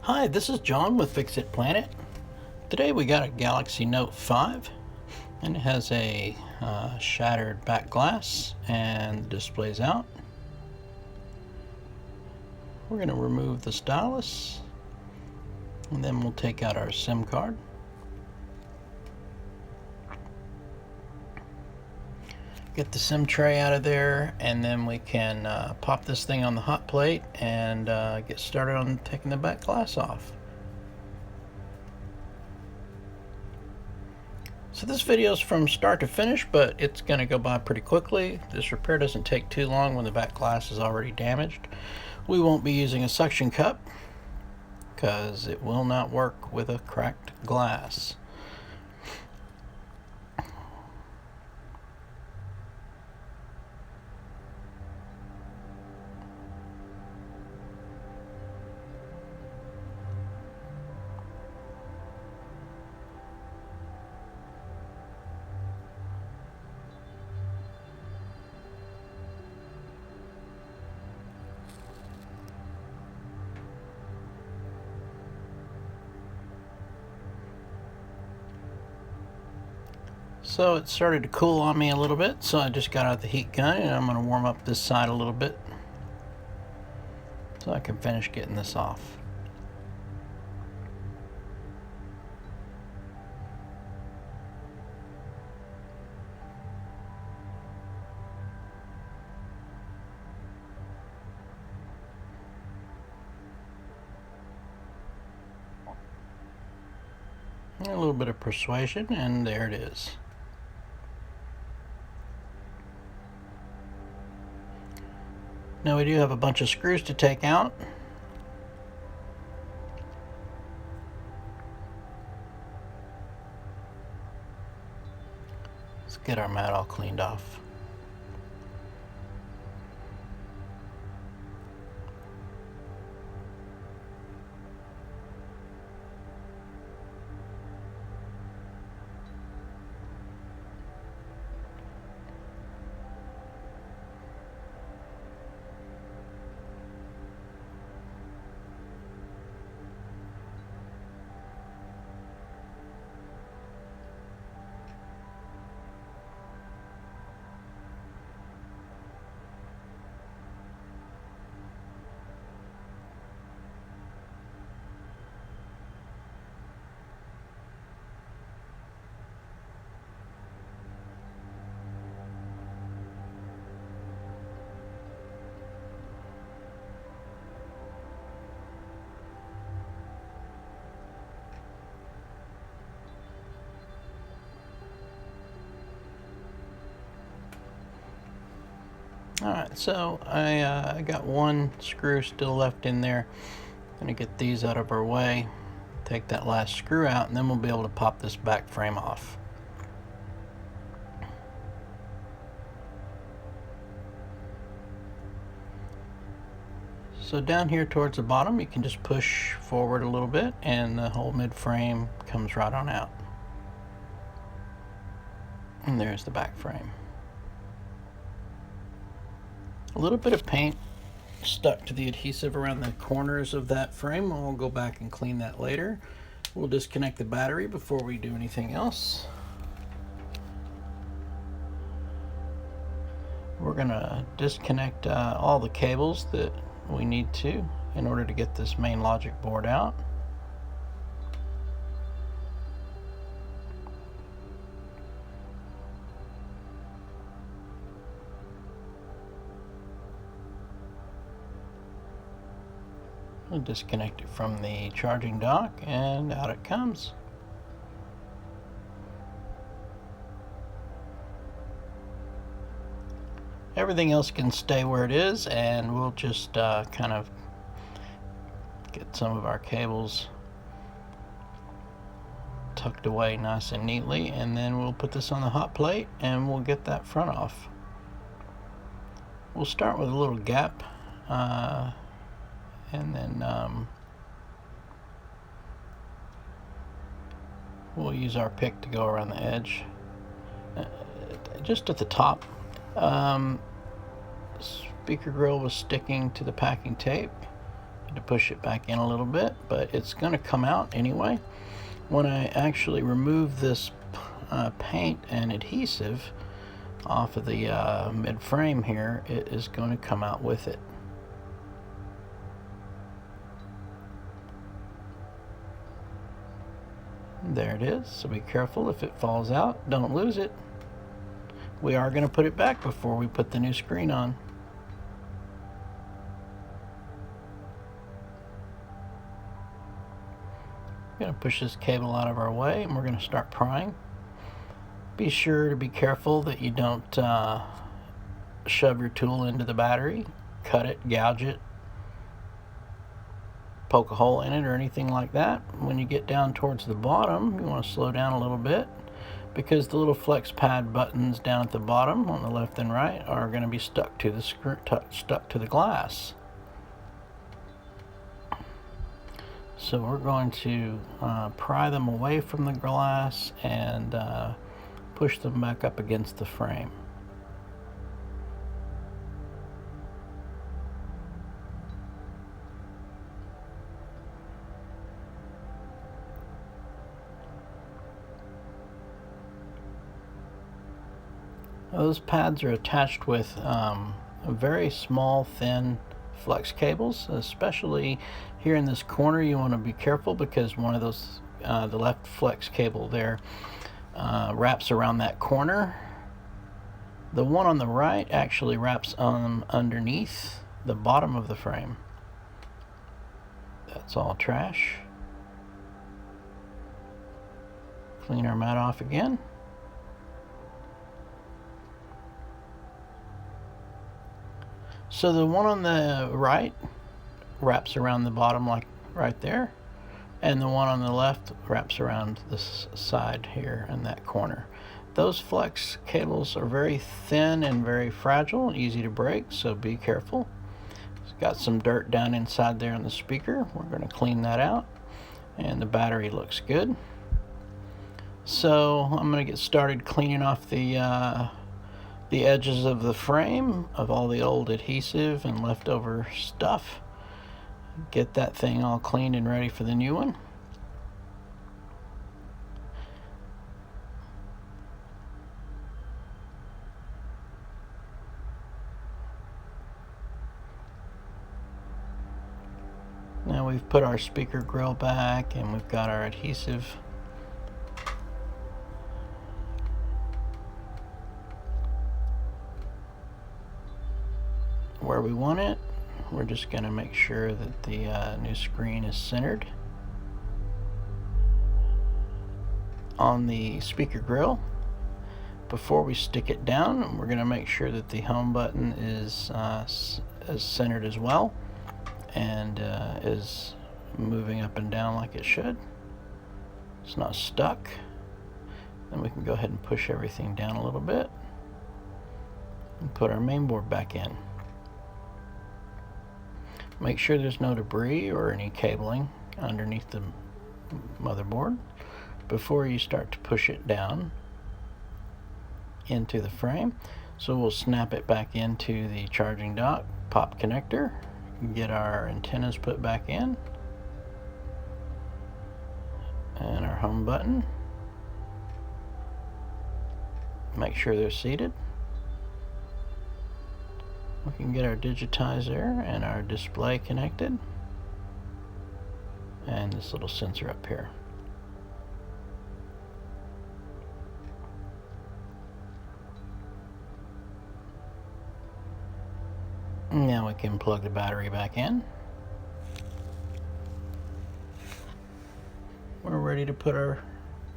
Hi, this is John with Fix It Planet. Today we got a Galaxy Note 5 and it has a shattered back glass and the display's out. We're going to remove the stylus and then we'll take out our SIM card. Get the SIM tray out of there and then we can pop this thing on the hot plate and get started on taking the back glass off. So this video is from start to finish, but it's going to go by pretty quickly. This repair doesn't take too long when the back glass is already damaged. We won't be using a suction cup because it will not work with a cracked glass. So it started to cool on me a little bit, so I just got out the heat gun and I'm going to warm up this side a little bit so I can finish getting this off. A little bit of persuasion and there it is. Now we do have a bunch of screws to take out. Let's get our mat all cleaned off. Alright, so I got one screw still left in there. I'm going to get these out of our way, take that last screw out, and then we'll be able to pop this back frame off. So down here towards the bottom, you can just push forward a little bit and the whole mid frame comes right on out. And there's the back frame. A little bit of paint stuck to the adhesive around the corners of that frame. We'll go back and clean that later. We'll disconnect the battery before we do anything else. We're gonna disconnect all the cables that we need to in order to get this main logic board out. We'll disconnect it from the charging dock and out it comes. Everything else can stay where it is and we'll just kind of get some of our cables tucked away nice and neatly, and then we'll put this on the hot plate and we'll get that front off. We'll start with a little gap and then we'll use our pick to go around the edge. Just at the top, speaker grill was sticking to the packing tape, To push it back in a little bit, but it's going to come out anyway. When I actually remove this paint and adhesive off of the mid frame here, it is going to come out with it. There it is. So be careful if it falls out, don't lose it. We are going to put it back before we put the new screen on. We're going to push this cable out of our way and we're going to start prying. Be sure to be careful that you don't shove your tool into the battery, cut it, gouge it, poke a hole in it or anything like that. When you get down towards the bottom, you want to slow down a little bit because the little flex pad buttons down at the bottom on the left and right are going to be stuck to the glass. So we're going to pry them away from the glass and push them back up against the frame. Those pads are attached with very small, thin flex cables. Especially here in this corner, you want to be careful because one of those, the left flex cable there, wraps around that corner. The one on the right actually wraps underneath the bottom of the frame. That's all trash. Clean our mat off again. So the one on the right wraps around the bottom, like right there, and the one on the left wraps around this side here in that corner. Those flex cables are very thin and very fragile and easy to break, so be careful. It's got some dirt down inside there in the speaker. We're going to clean that out, and the battery looks good. So I'm going to get started cleaning off the edges of the frame of all the old adhesive and leftover stuff. Get that thing all cleaned and ready for the new one. Now we've put our speaker grill back and we've got our adhesive where we want it. We're just going to make sure that the new screen is centered on the speaker grill. Before we stick it down, we're going to make sure that the home button is centered as well and is moving up and down like it should. It's not stuck. Then we can go ahead and push everything down a little bit and put our main board back in. Make sure there's no debris or any cabling underneath the motherboard before you start to push it down into the frame. So we'll snap it back into the charging dock, pop connector, get our antennas put back in, and our home button. Make sure they're seated. We can get our digitizer and our display connected, and this little sensor up here. Now we can plug the battery back in. We're ready to put our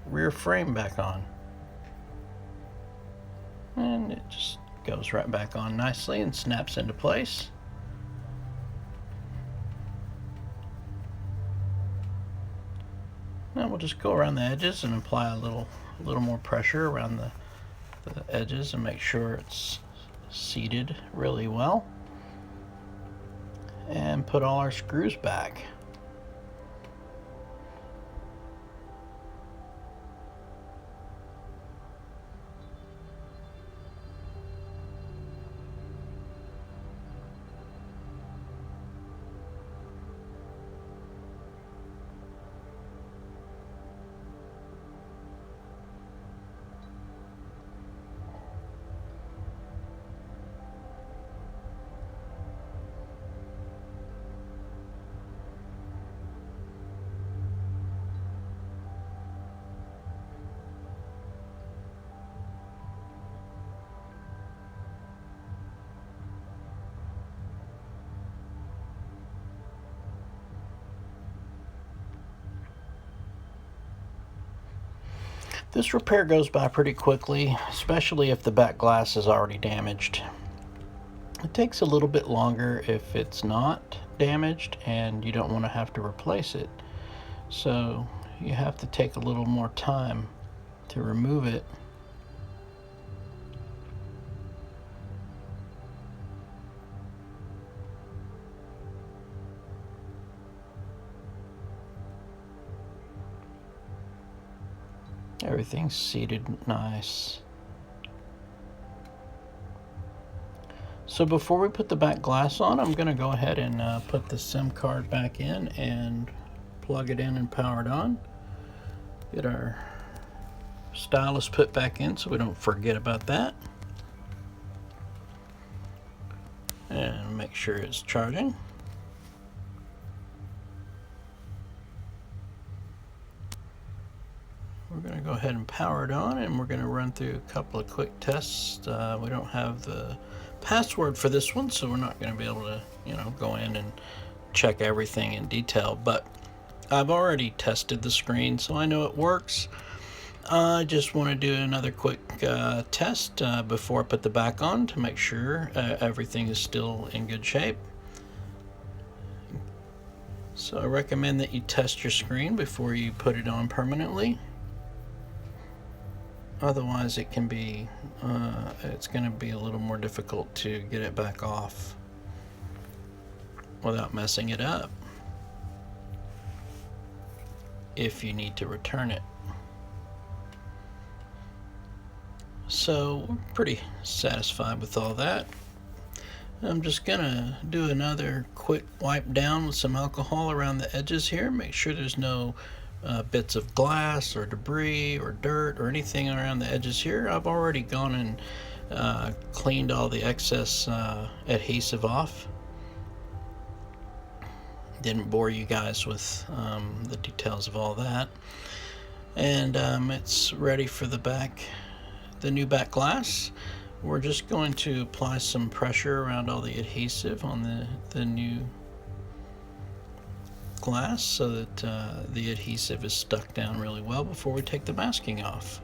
rear frame back on. And it just goes right back on nicely and snaps into place. Now we'll just go around the edges and apply a little more pressure around the edges and make sure it's seated really well. And put all our screws back. This repair goes by pretty quickly, especially if the back glass is already damaged. It takes a little bit longer if it's not damaged and you don't want to have to replace it. So you have to take a little more time to remove it. Everything's seated nice. So before we put the back glass on, I'm going to go ahead and put the SIM card back in and plug it in and power it on. Get our stylus put back in so we don't forget about that. And make sure it's charging. We're going to go ahead and power it on, and we're going to run through a couple of quick tests. We don't have the password for this one, so we're not going to be able to, go in and check everything in detail, but I've already tested the screen, so I know it works. I just want to do another quick test before I put the back on to make sure everything is still in good shape. So I recommend that you test your screen before you put it on permanently. Otherwise it can be, it's going to be a little more difficult to get it back off without messing it up if you need to return it. So we're pretty satisfied with all that. I'm just gonna do another quick wipe down with some alcohol around the edges here. Make sure there's no bits of glass or debris or dirt or anything around the edges here. I've already gone and cleaned all the excess adhesive off. Didn't bore you guys with the details of all that. And it's ready for the new back glass. We're just going to apply some pressure around all the adhesive on the new glass so that the adhesive is stuck down really well before we take the masking off.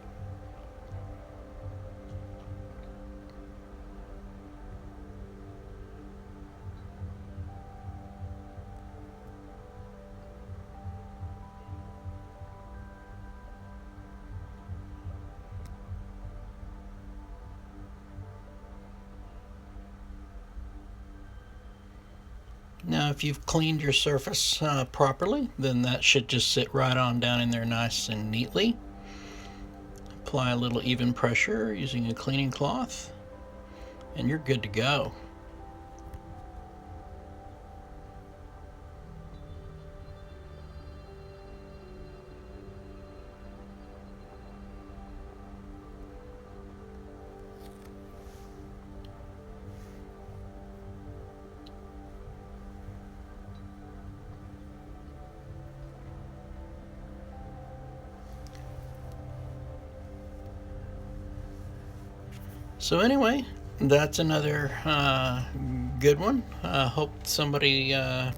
Now if you've cleaned your surface properly, then that should just sit right on down in there nice and neatly. Apply a little even pressure using a cleaning cloth and you're good to go. So anyway, that's another good one. Hope somebody hope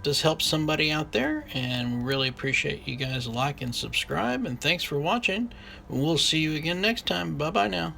this helps somebody out there, and really appreciate you guys like and subscribe, and thanks for watching. We'll see you again next time. Bye bye now.